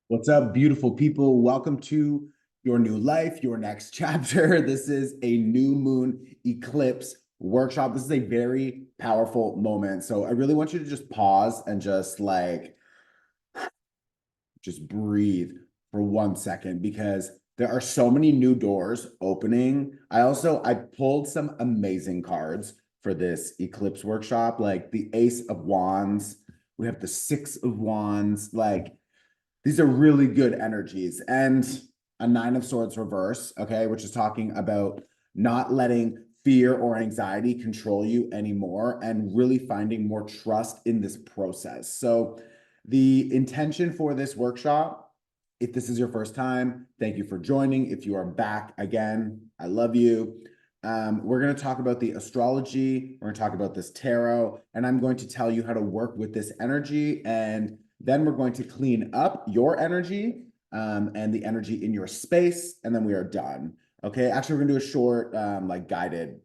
What's up, beautiful people? Welcome to your new life, your next chapter. This is a new moon eclipse workshop. This is a very powerful moment. So I really want you to just pause and just breathe for 1 second because there are so many new doors opening. I pulled some amazing cards for this eclipse workshop, like the Ace of Wands. We have the Six of Wands. These are really good energies. And a Nine of Swords reverse, okay, which is talking about not letting fear or anxiety control you anymore and really finding more trust in this process. So, the intention for this workshop, if this is your first time, thank you for joining. If you are back again, I love you. We're going to talk about the astrology. We're going to talk about this tarot, and I'm going to tell you how to work with this energy. And then we're going to clean up your energy and the energy in your space, and then we are done. Okay. Actually, we're going to do a short, guided,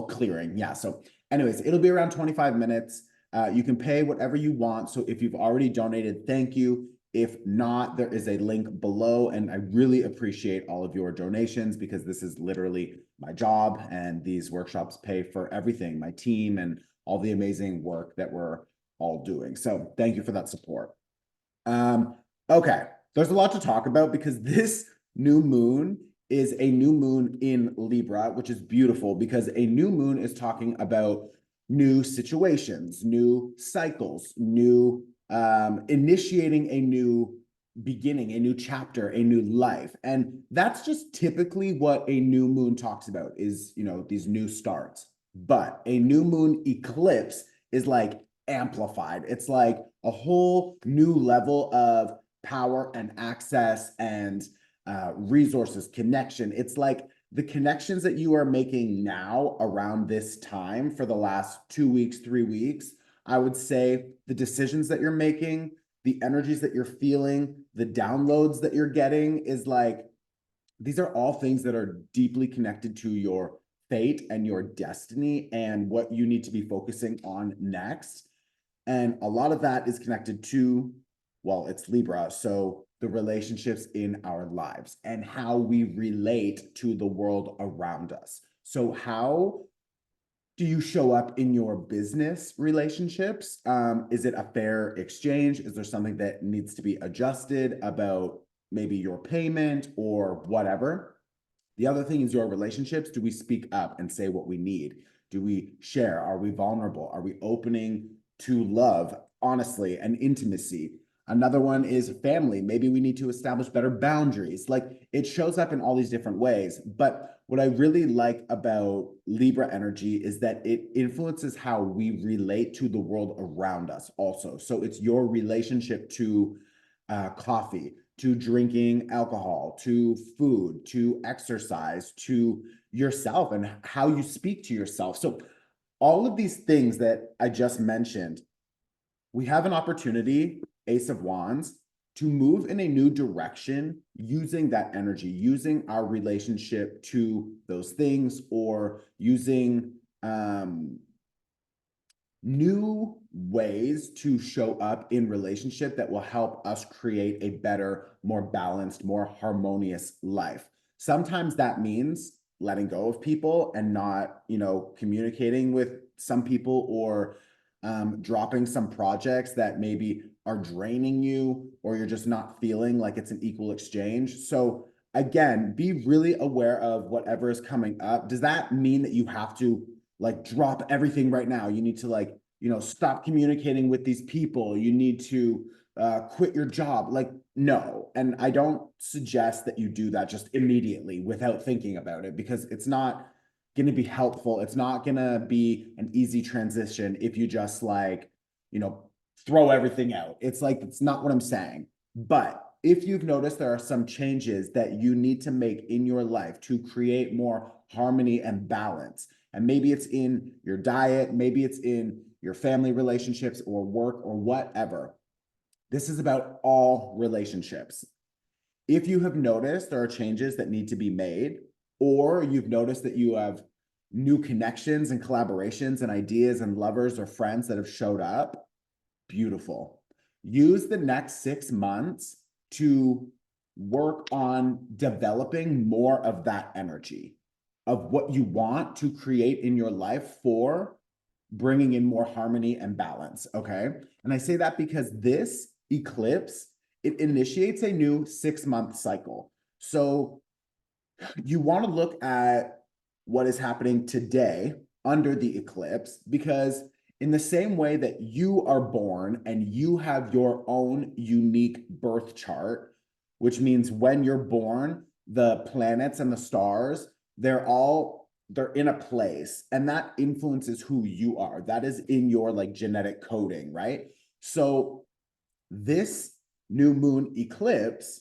clearing. Yeah. So, anyways, it'll be around 25 minutes. You can pay whatever you want. So, if you've already donated, thank you. If not, there is a link below, and I really appreciate all of your donations because this is literally my job, and these workshops pay for everything, my team, and all the amazing work that we're all doing. So, thank you for that support. Okay, there's a lot to talk about because this new moon is a new moon in Libra, which is beautiful because a new moon is talking about new situations, new cycles, new initiating a new beginning, a new chapter, a new life. And that's just typically what a new moon talks about is, these new starts. But a new moon eclipse is like amplified. It's like a whole new level of power and access and resources, connection. It's like the connections that you are making now around this time for the last 2 weeks, 3 weeks. I would say the decisions that you're making, the energies that you're feeling, the downloads that you're getting is like, these are all things that are deeply connected to your fate and your destiny and what you need to be focusing on next. And a lot of that is connected to, it's Libra. So the relationships in our lives and how we relate to the world around us. So, how do you show up in your business relationships? Is it a fair exchange? Is there something that needs to be adjusted about maybe your payment or whatever? The other thing is your relationships. Do we speak up and say what we need? Do we share? Are we vulnerable? Are we opening to love, honestly, and intimacy? Another one is family. Maybe we need to establish better boundaries. Like it shows up in all these different ways. But what I really like about Libra energy is that it influences how we relate to the world around us also. So it's your relationship to coffee, to drinking alcohol, to food, to exercise, to yourself and how you speak to yourself. So all of these things that I just mentioned, we have an opportunity, Ace of Wands, to move in a new direction using that energy, using our relationship to those things, or using new ways to show up in relationship that will help us create a better, more balanced, more harmonious life. Sometimes that means letting go of people and not, communicating with some people or dropping some projects that maybe are draining you or you're just not feeling like it's an equal exchange. So again, be really aware of whatever is coming up. Does that mean that you have to drop everything right now? You need to stop communicating with these people. You need to quit your job. No. And I don't suggest that you do that just immediately without thinking about it because it's not going to be helpful. It's not going to be an easy transition if you just throw everything out. It's not what I'm saying. But if you've noticed there are some changes that you need to make in your life to create more harmony and balance, and maybe it's in your diet, maybe it's in your family relationships or work or whatever. This is about all relationships. If you have noticed there are changes that need to be made, or you've noticed that you have new connections and collaborations and ideas and lovers or friends that have showed up, beautiful. Use the next 6 months to work on developing more of that energy of what you want to create in your life for bringing in more harmony and balance. Okay. And I say that because this eclipse, it initiates a new 6-month cycle. So you want to look at what is happening today under the eclipse, because in the same way that you are born and you have your own unique birth chart, which means when you're born, the planets and the stars, they're in a place, and that influences who you are. That is in your like genetic coding, right? So this new moon eclipse,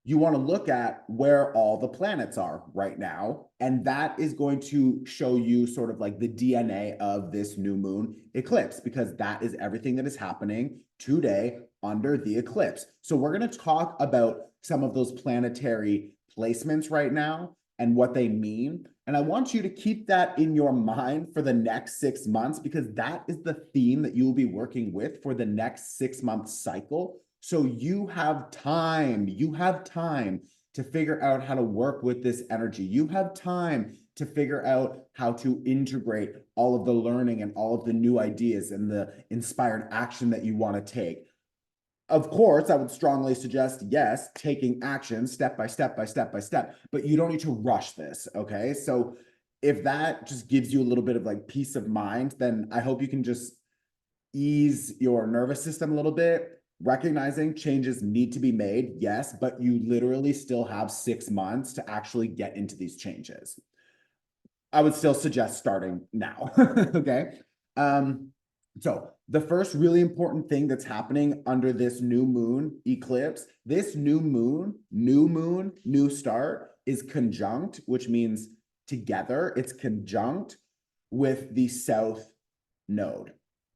you want to look at where all the planets are right now. And that is going to show you sort of like the DNA of this new moon eclipse, because that is everything that is happening today under the eclipse. So we're going to talk about some of those planetary placements right now and what they mean. And I want you to keep that in your mind for the next 6 months, because that is the theme that you will be working with for the next 6-month cycle. So you have time to figure out how to work with this energy. You have time to figure out how to integrate all of the learning and all of the new ideas and the inspired action that you want to take. Of course, I would strongly suggest, yes, taking action step by step by step by step, but you don't need to rush this, okay? So if that just gives you a little bit of like peace of mind, then I hope you can just ease your nervous system a little bit, recognizing changes need to be made, yes, but you literally still have 6 months to actually get into these changes. I would still suggest starting now, okay? So the first really important thing that's happening under this new moon eclipse, this new start is conjunct, which means together, it's conjunct with the south node.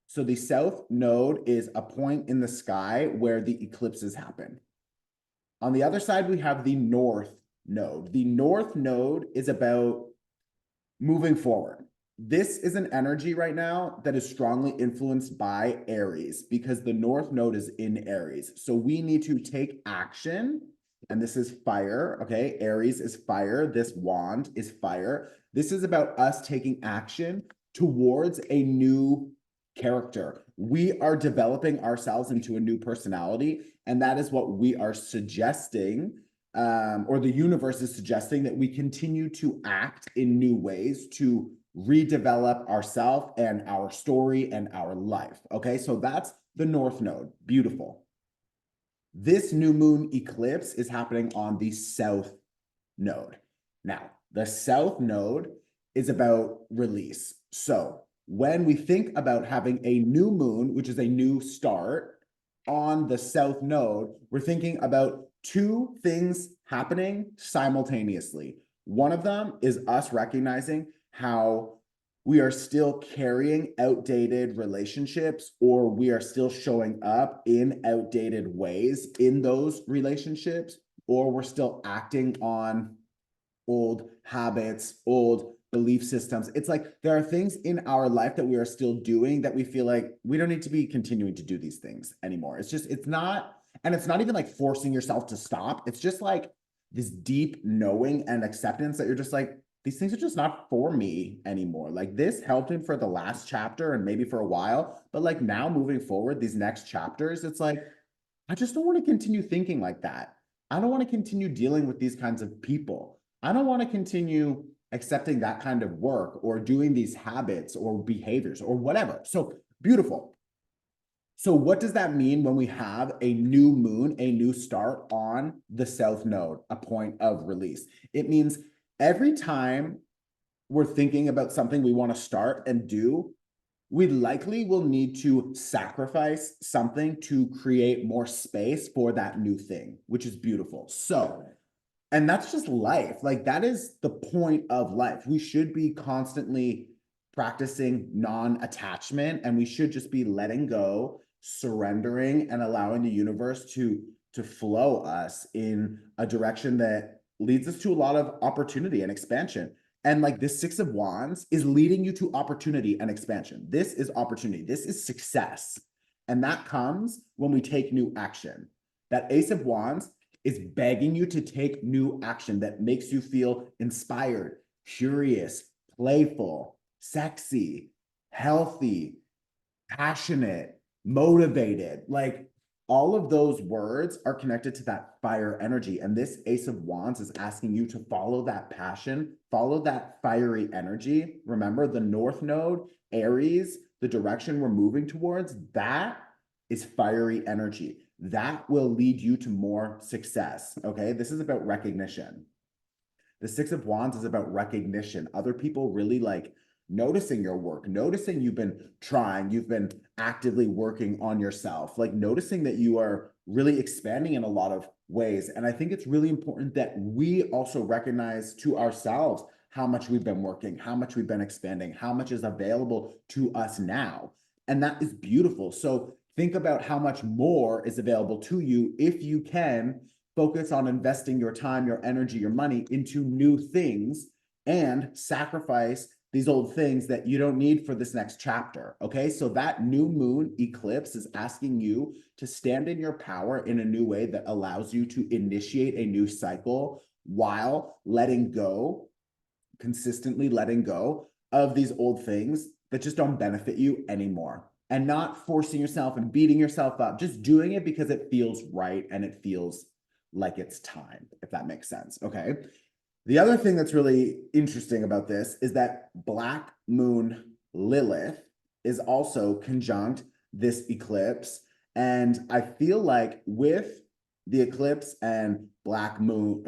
So the south node is a point in the sky where the eclipses happen. On the other side, we have the north node. The north node is about moving forward. This is an energy right now that is strongly influenced by Aries, because the north node is in Aries. So we need to take action, and this is fire, okay? Aries is fire. This wand is fire. This is about us taking action towards a new character. We are developing ourselves into a new personality, and that is what we are suggesting, or the universe is suggesting, that we continue to act in new ways to redevelop ourselves and our story and our life. Okay, so that's the north node. Beautiful. This new moon eclipse is happening on the south node. Now, the south node is about release. So when we think about having a new moon, which is a new start on the south node, we're thinking about two things happening simultaneously. One of them is us recognizing how we are still carrying outdated relationships, or we are still showing up in outdated ways in those relationships, or we're still acting on old habits, old belief systems. It's like there are things in our life that we are still doing that we feel like we don't need to be continuing to do these things anymore. It's not, and it's not even like forcing yourself to stop. It's just like this deep knowing and acceptance that you're just like, these things are just not for me anymore. Like this helped me for the last chapter and maybe for a while, but like now moving forward, these next chapters, it's like, I just don't want to continue thinking like that. I don't want to continue dealing with these kinds of people. I don't want to continue accepting that kind of work or doing these habits or behaviors or whatever. So beautiful. So what does that mean when we have a new moon, a new start on the south node, a point of release? It means every time we're thinking about something we want to start and do, we likely will need to sacrifice something to create more space for that new thing, which is beautiful. So, and that's just life. Like that is the point of life. We should be constantly practicing non-attachment, and we should just be letting go, surrendering, and allowing the universe to flow us in a direction that leads us to a lot of opportunity and expansion. And like this Six of Wands is leading you to opportunity and expansion. This is opportunity. This is success. And that comes when we take new action. That Ace of Wands is begging you to take new action that makes you feel inspired, curious, playful, sexy, healthy, passionate, motivated. Like all of those words are connected to that fire energy. And this Ace of Wands is asking you to follow that passion, follow that fiery energy. Remember the North Node, Aries, the direction we're moving towards, that is fiery energy. That will lead you to more success. Okay. This is about recognition. The Six of Wands is about recognition. Other people really like noticing your work, noticing you've been trying, you've been actively working on yourself, like noticing that you are really expanding in a lot of ways. And I think it's really important that we also recognize to ourselves how much we've been working, how much we've been expanding, how much is available to us now. And that is beautiful. So think about how much more is available to you if you can focus on investing your time, your energy, your money into new things and sacrifice these old things that you don't need for this next chapter. Okay. So that new moon eclipse is asking you to stand in your power in a new way that allows you to initiate a new cycle while letting go, consistently letting go of these old things that just don't benefit you anymore. And not forcing yourself and beating yourself up, just doing it because it feels right and it feels like it's time, if that makes sense. Okay. The other thing that's really interesting about this is that Black Moon Lilith is also conjunct this eclipse. And I feel like with the eclipse and Black Moon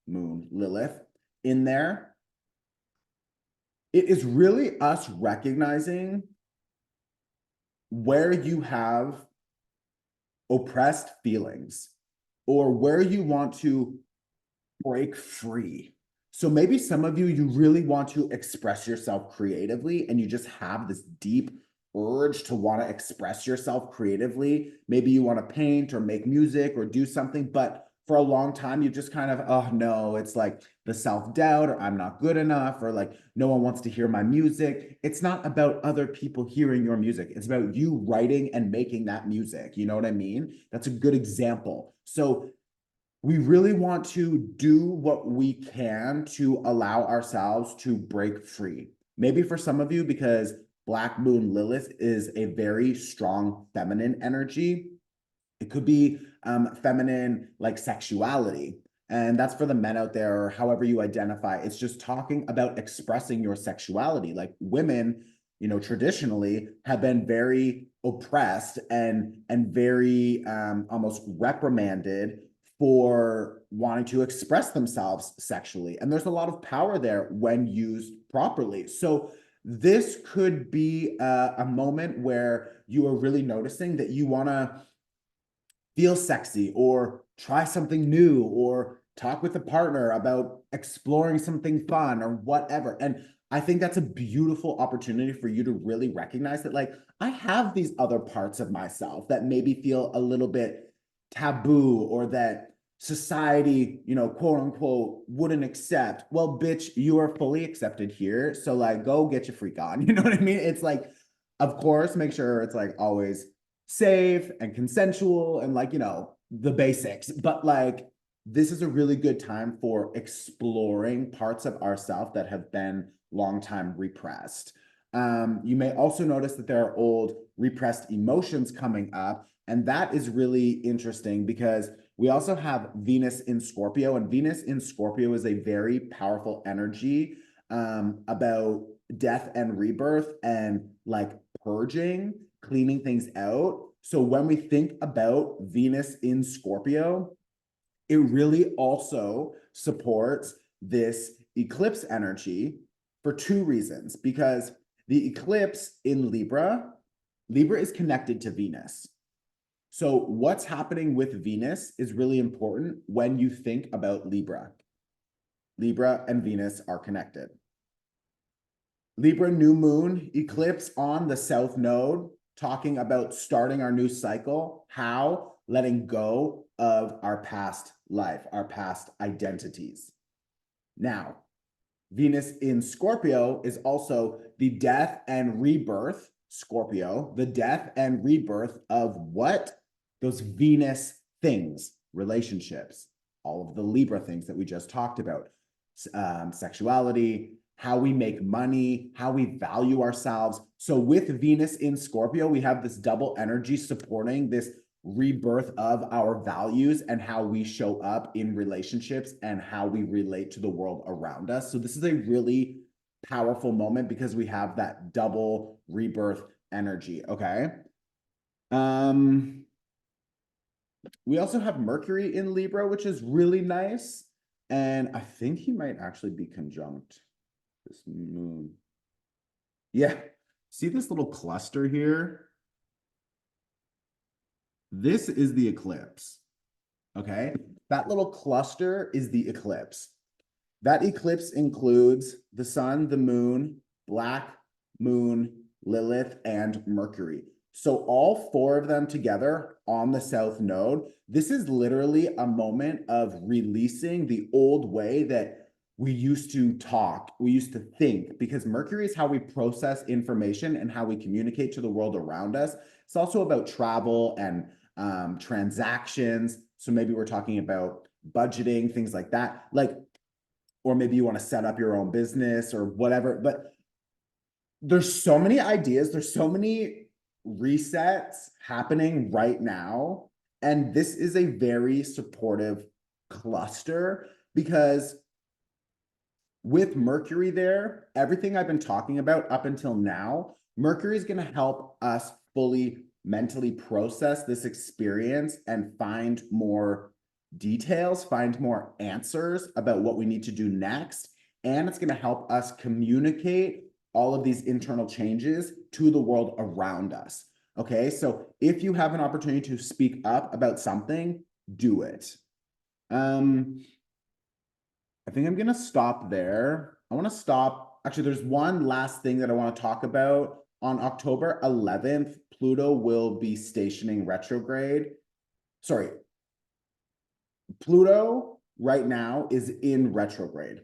Lilith in there, it is really us recognizing where you have oppressed feelings or where you want to break free. So maybe some of you, you really want to express yourself creatively and you just have this deep urge to want to express yourself creatively. Maybe you want to paint or make music or do something, but for a long time, you just kind of, oh no, it's like the self-doubt or I'm not good enough or like no one wants to hear my music. It's not about other people hearing your music. It's about you writing and making that music. You know what I mean? That's a good example. So we really want to do what we can to allow ourselves to break free. Maybe for some of you, because Black Moon Lilith is a very strong feminine energy. It could be feminine like sexuality. And that's for the men out there, or however you identify. It's just talking about expressing your sexuality. Like women, you know, traditionally have been very oppressed and very almost reprimanded for wanting to express themselves sexually. And there's a lot of power there when used properly. So this could be a moment where you are really noticing that you want to feel sexy or try something new or talk with a partner about exploring something fun or whatever. And I think that's a beautiful opportunity for you to really recognize that, like, I have these other parts of myself that maybe feel a little bit taboo or that society, you know, quote unquote, wouldn't accept. Well, bitch, you are fully accepted here. So like, go get your freak on. You know what I mean? It's like, of course, make sure it's like always safe and consensual and like, you know, the basics. But like, this is a really good time for exploring parts of ourself that have been long time repressed. You may also notice that there are old repressed emotions coming up. And that is really interesting because we also have Venus in Scorpio, and Venus in Scorpio is a very powerful energy about death and rebirth and like purging, cleaning things out. So when we think about Venus in Scorpio, it really also supports this eclipse energy for two reasons. Because the eclipse in Libra, Libra is connected to Venus. So what's happening with Venus is really important when you think about Libra. Libra and Venus are connected. Libra new moon eclipse on the south node, talking about starting our new cycle, how letting go of our past life, our past identities. Now, Venus in Scorpio is also the death and rebirth, Scorpio, the death and rebirth of what? Those Venus things, relationships, all of the Libra things that we just talked about, sexuality, how we make money, how we value ourselves. So with Venus in Scorpio, we have this double energy supporting this rebirth of our values and how we show up in relationships and how we relate to the world around us. So this is a really powerful moment because we have that double rebirth energy, okay? We also have Mercury in Libra, which is really nice. And I think he might actually be conjunct this moon. Yeah. See this little cluster here? This is the eclipse. Okay. That little cluster is the eclipse. That eclipse includes the sun, the moon, black moon, Lilith, and Mercury. So all four of them together on the south node, this is literally a moment of releasing the old way that we used to talk, we used to think, because Mercury is how we process information and how we communicate to the world around us. It's also about travel and transactions. So maybe we're talking about budgeting, things like that. Like, or maybe you want to set up your own business or whatever. But there's so many ideas, there's so many resets happening right now. And this is a very supportive cluster because with Mercury there, everything I've been talking about up until now, Mercury is going to help us fully mentally process this experience and find more details, find more answers about what we need to do next. And it's going to help us communicate all of these internal changes to the world around us. Okay, so if you have an opportunity to speak up about something, do it. I think I'm going to stop there. I want to stop. Actually, there's one last thing that I want to talk about. On October 11th, Pluto will be stationing retrograde. Sorry, Pluto right now is in retrograde.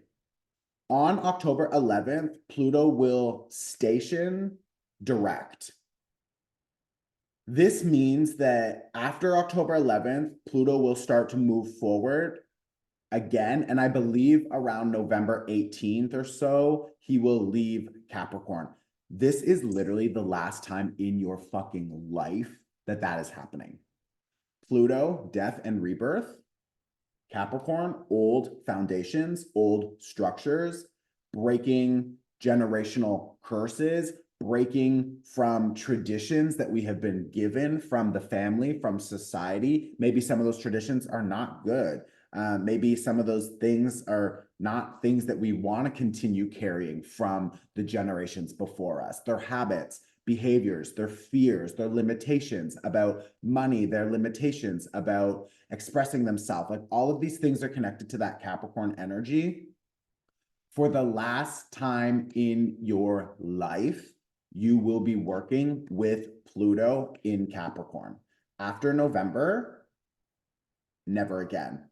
On October 11th, Pluto will station direct. This means that after October 11th, Pluto will start to move forward again. And I believe around November 18th or so, he will leave Capricorn. This is literally the last time in your fucking life that that is happening. Pluto, death and rebirth. Capricorn, old foundations, old structures, breaking generational curses, breaking from traditions that we have been given from the family, from society. Maybe some of those traditions are not good. Maybe some of those things are not things that we want to continue carrying from the generations before us. Their habits, behaviors, their fears, their limitations about money, their limitations about expressing themselves. Like all of these things are connected to that Capricorn energy. For the last time in your life, you will be working with Pluto in Capricorn. After November, never again.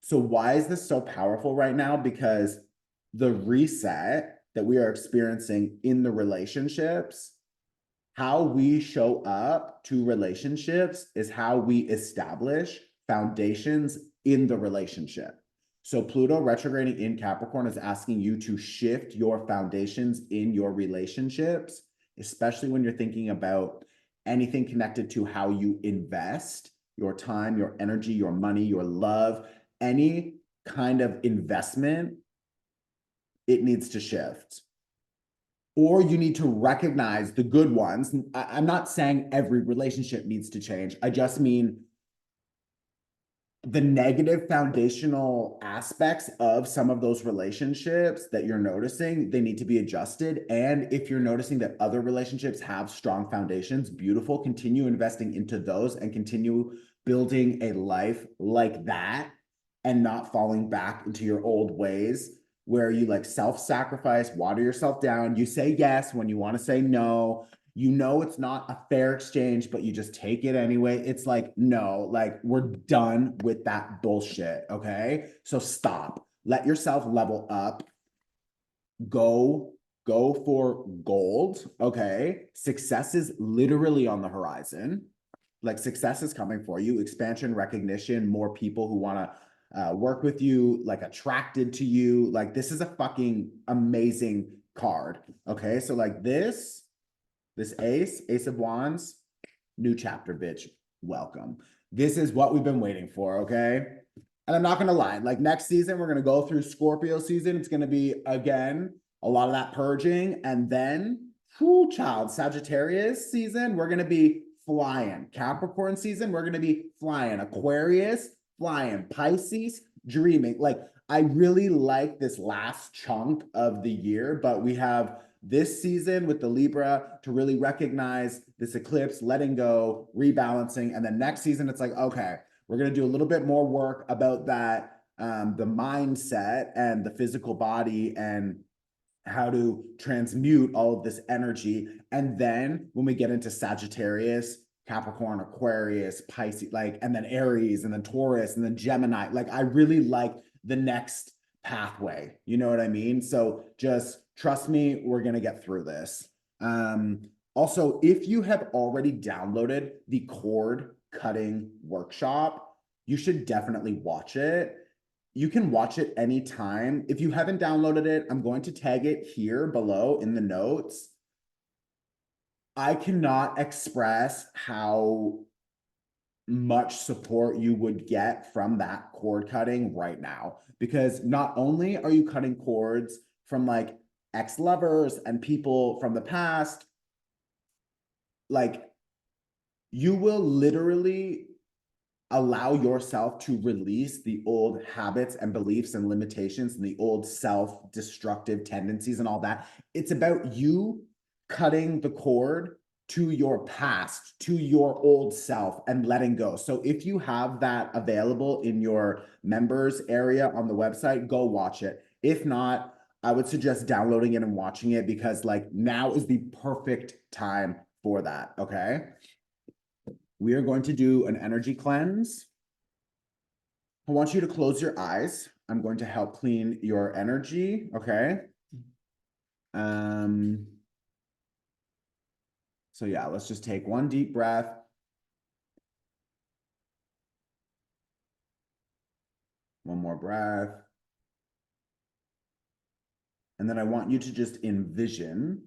So why is this so powerful right now? Because the reset that we are experiencing in the relationships, how we show up to relationships is how we establish foundations in the relationship. So Pluto retrograding in Capricorn is asking you to shift your foundations in your relationships, especially when you're thinking about anything connected to how you invest your time, your energy, your money, your love, any kind of investment, it needs to shift. Or you need to recognize the good ones. I'm not saying every relationship needs to change. I just mean the negative foundational aspects of some of those relationships that you're noticing, they need to be adjusted. And if you're noticing that other relationships have strong foundations, beautiful, continue investing into those and continue building a life like that and not falling back into your old ways where you like self-sacrifice, water yourself down. You say yes when you want to say no. You know it's not a fair exchange, but you just take it anyway. It's like, no, like we're done with that bullshit, okay? So stop. Let yourself level up. Go for gold, okay? Success is literally on the horizon. Like success is coming for you, expansion, recognition, more people who want to work with you, like attracted to you. Like this is a fucking amazing card. Okay, so like this ace of wands, new chapter, bitch. Welcome. This is what we've been waiting for. Okay, and I'm not gonna lie, like next season we're gonna go through Scorpio season. It's gonna be again a lot of that purging, and then whoo, child, Sagittarius season, we're gonna be flying. Capricorn season, we're gonna be flying. Aquarius, flying. Pisces, dreaming. Like I really like this last chunk of the year, but we have this season with the Libra to really recognize this eclipse, letting go, rebalancing, and then next season it's like, okay, we're going to do a little bit more work about that, the mindset and the physical body and how to transmute all of this energy. And then when we get into Sagittarius, Capricorn, Aquarius, Pisces, like, and then Aries, and then Taurus, and then Gemini, like, I really like the next pathway. You know what I mean? So just trust me, we're going to get through this. Also, if you have already downloaded the cord cutting workshop, you should definitely watch it. You can watch it anytime. If you haven't downloaded it, I'm going to tag it here below in the notes. I cannot express how much support you would get from that cord cutting right now, because not only are you cutting cords from like ex-lovers and people from the past, like you will literally allow yourself to release the old habits and beliefs and limitations and the old self-destructive tendencies and all that. It's about you cutting the cord to your past, to your old self, and letting go. So if you have that available in your members area on the website, go watch it. If not, I would suggest downloading it and watching it, because like now is the perfect time for that. Okay. We are going to do an energy cleanse. I want you to close your eyes. I'm going to help clean your energy, okay? So yeah, let's just take one deep breath. One more breath. And then I want you to just envision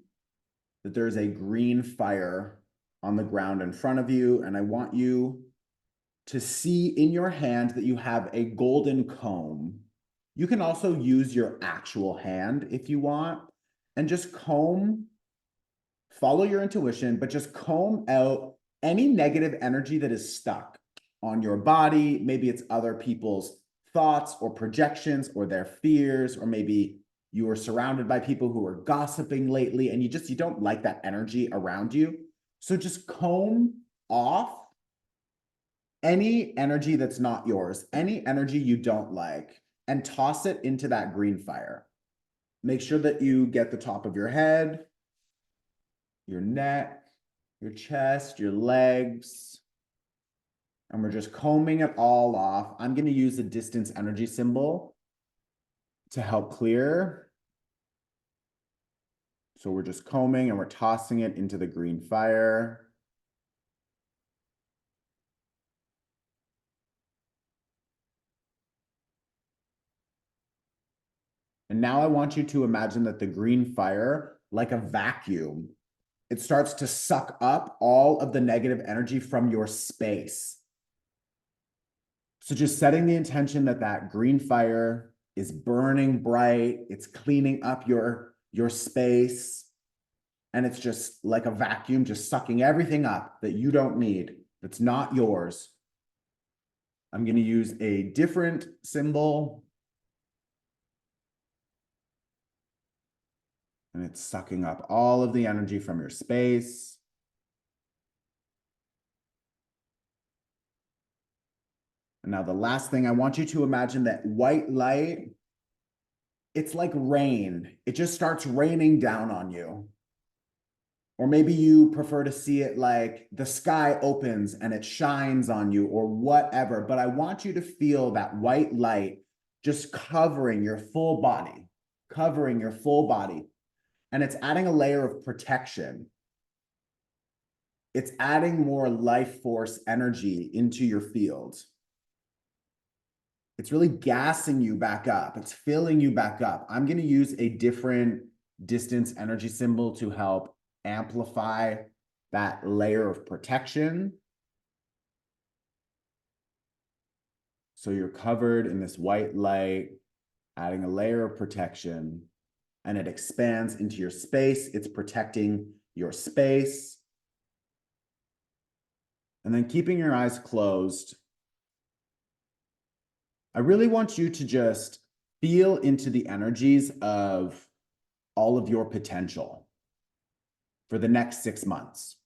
that there's a green fire on the ground in front of you, and I want you to see in your hand that you have a golden comb. You can also use your actual hand if you want, and just comb, follow your intuition, but just comb out any negative energy that is stuck on your body. Maybe it's other people's thoughts or projections or their fears, or maybe you were surrounded by people who are gossiping lately and you don't like that energy around you. So just comb off any energy that's not yours, any energy you don't like, and toss it into that green fire. Make sure that you get the top of your head, your neck, your chest, your legs, and we're just combing it all off. I'm going to use the distance energy symbol to help clear. So we're just combing and we're tossing it into the green fire. And now I want you to imagine that the green fire, like a vacuum, it starts to suck up all of the negative energy from your space. So just setting the intention that that green fire is burning bright, it's cleaning up your space, and it's just like a vacuum, just sucking everything up that you don't need, that's not yours. I'm going to use a different symbol, and it's sucking up all of the energy from your space. And now the last thing, I want you to imagine that white light, it's like rain. It just starts raining down on you. Or maybe you prefer to see it like the sky opens and it shines on you, or whatever. But I want you to feel that white light just covering your full body, covering your full body. And it's adding a layer of protection. It's adding more life force energy into your field. It's really gassing you back up. It's filling you back up. I'm going to use a different distance energy symbol to help amplify that layer of protection. So you're covered in this white light, adding a layer of protection, and it expands into your space. It's protecting your space. And then keeping your eyes closed, I really want you to just feel into the energies of all of your potential for the next 6 months.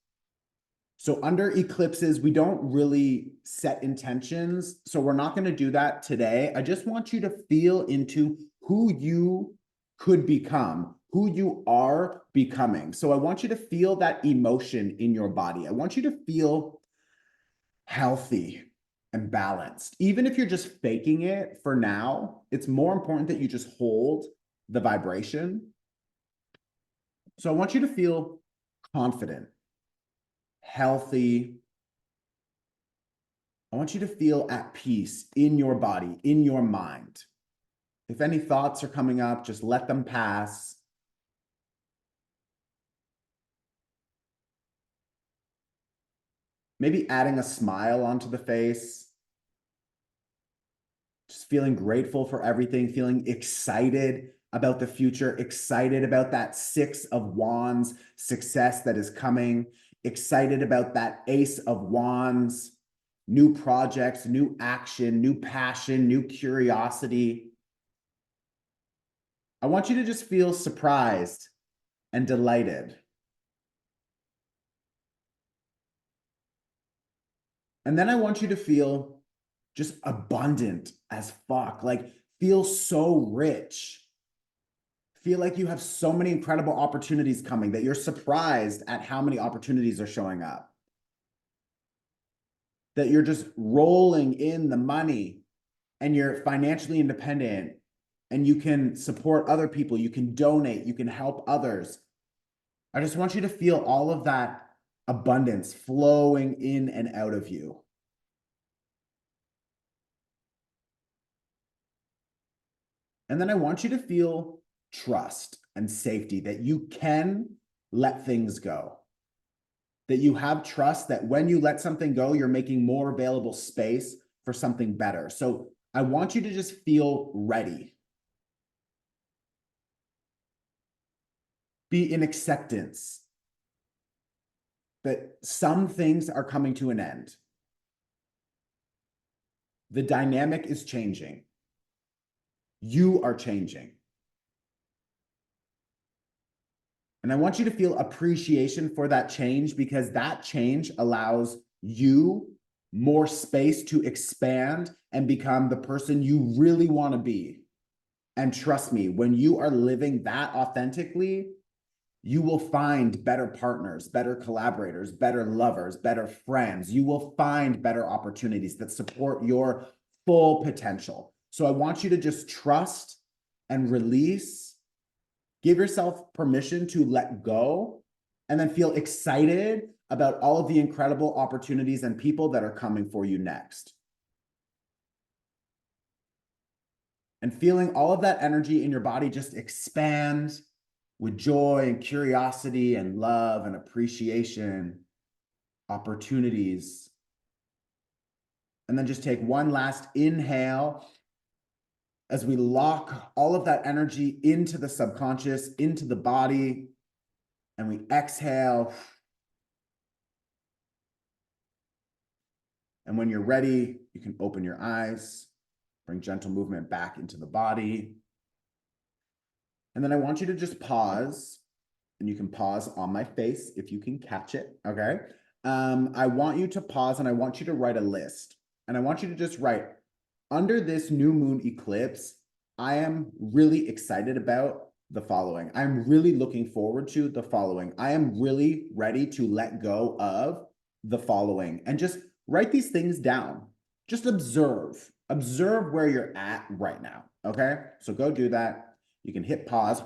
So under eclipses, we don't really set intentions. So we're not going to do that today. I just want you to feel into who you could become, who you are becoming. So I want you to feel that emotion in your body. I want you to feel healthy and balanced. Even if you're just faking it for now, it's more important that you just hold the vibration. So I want you to feel confident, healthy. I want you to feel at peace in your body, in your mind. If any thoughts are coming up, just let them pass. Maybe adding a smile onto the face. Just feeling grateful for everything, feeling excited about the future, excited about that 6 of Wands success that is coming, excited about that Ace of Wands, new projects, new action, new passion, new curiosity. I want you to just feel surprised and delighted. And then I want you to feel just abundant as fuck, like feel so rich. Feel like you have so many incredible opportunities coming that you're surprised at how many opportunities are showing up. That you're just rolling in the money and you're financially independent and you can support other people, you can donate, you can help others. I just want you to feel all of that abundance flowing in and out of you. And then I want you to feel trust and safety that you can let things go. That you have trust that when you let something go, you're making more available space for something better. So I want you to just feel ready. Be in acceptance that some things are coming to an end. The dynamic is changing. You are changing. And I want you to feel appreciation for that change because that change allows you more space to expand and become the person you really want to be. And trust me, when you are living that authentically, you will find better partners, better collaborators, better lovers, better friends. You will find better opportunities that support your full potential. So I want you to just trust and release. Give yourself permission to let go and then feel excited about all of the incredible opportunities and people that are coming for you next. And feeling all of that energy in your body just expand with joy and curiosity and love and appreciation, opportunities. And then just take one last inhale as we lock all of that energy into the subconscious, into the body, and we exhale. And when you're ready, you can open your eyes, bring gentle movement back into the body. And then I want you to just pause, and you can pause on my face if you can catch it, okay? I want you to pause and I want you to write a list. And I want you to just write, under this new moon eclipse, I am really excited about the following. I'm really looking forward to the following. I am really ready to let go of the following. And just write these things down. Just observe. Observe where you're at right now, okay? So go do that. You can hit pause.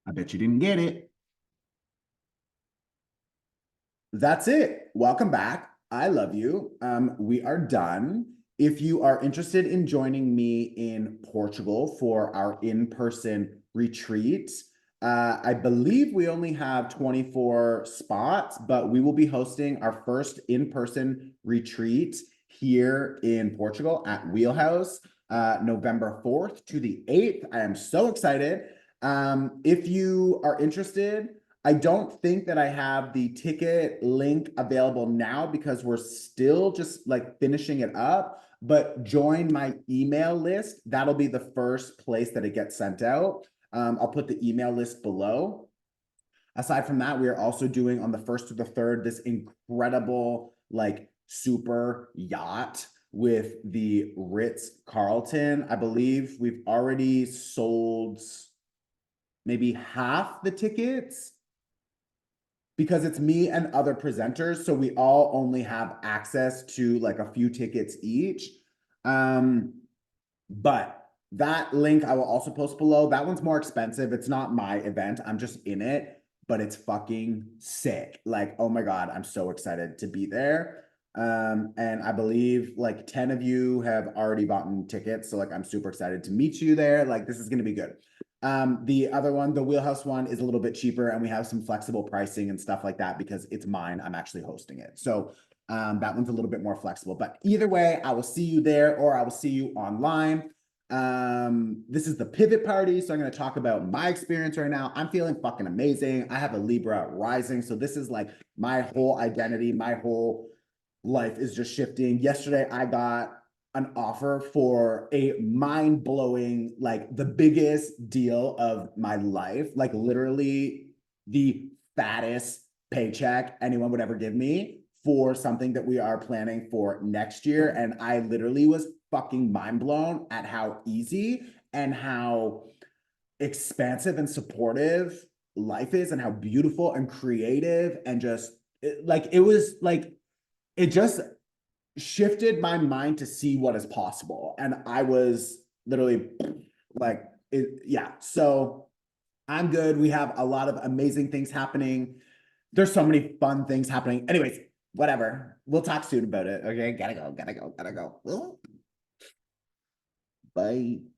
I bet you didn't get it. That's it. Welcome back. I love you. We are done. If you are interested in joining me in Portugal for our in-person retreat, I believe we only have 24 spots, but we will be hosting our first in-person retreat here in Portugal at Wheelhouse, November 4th to the 8th. I am so excited. If you are interested, I don't think that I have the ticket link available now because we're still just like finishing it up, but join my email list. That'll be the first place that it gets sent out. I'll put the email list below. Aside from that, we are also doing on the 1st to the 3rd this incredible like super yacht with the Ritz Carlton. I believe we've already sold maybe half the tickets because it's me and other presenters, so we all only have access to like a few tickets each. But that link I will also post below. That one's more expensive. It's not my event. I'm just in it, but it's fucking sick. Like, oh my God, I'm so excited to be there. And I believe like 10 of you have already bought tickets. So like, I'm super excited to meet you there. Like, this is going to be good. The other one, the Wheelhouse one, is a little bit cheaper and we have some flexible pricing and stuff like that because it's mine. I'm actually hosting it. So that one's a little bit more flexible, but either way, I will see you there or I will see you online. This is the pivot party. So I'm going to talk about my experience right now. I'm feeling fucking amazing. I have a Libra rising. So this is like my whole identity, my whole life is just shifting. Yesterday, I got an offer for a mind-blowing, like the biggest deal of my life, like literally the fattest paycheck anyone would ever give me for something that we are planning for next year. And I literally was fucking mind blown at how easy and how expansive and supportive life is and how beautiful and creative and just like it was like it just shifted my mind to see what is possible. And I was literally like, yeah. So I'm good. We have a lot of amazing things happening. There's so many fun things happening. Anyways, whatever. We'll talk soon about it. Okay. Gotta go. Bye.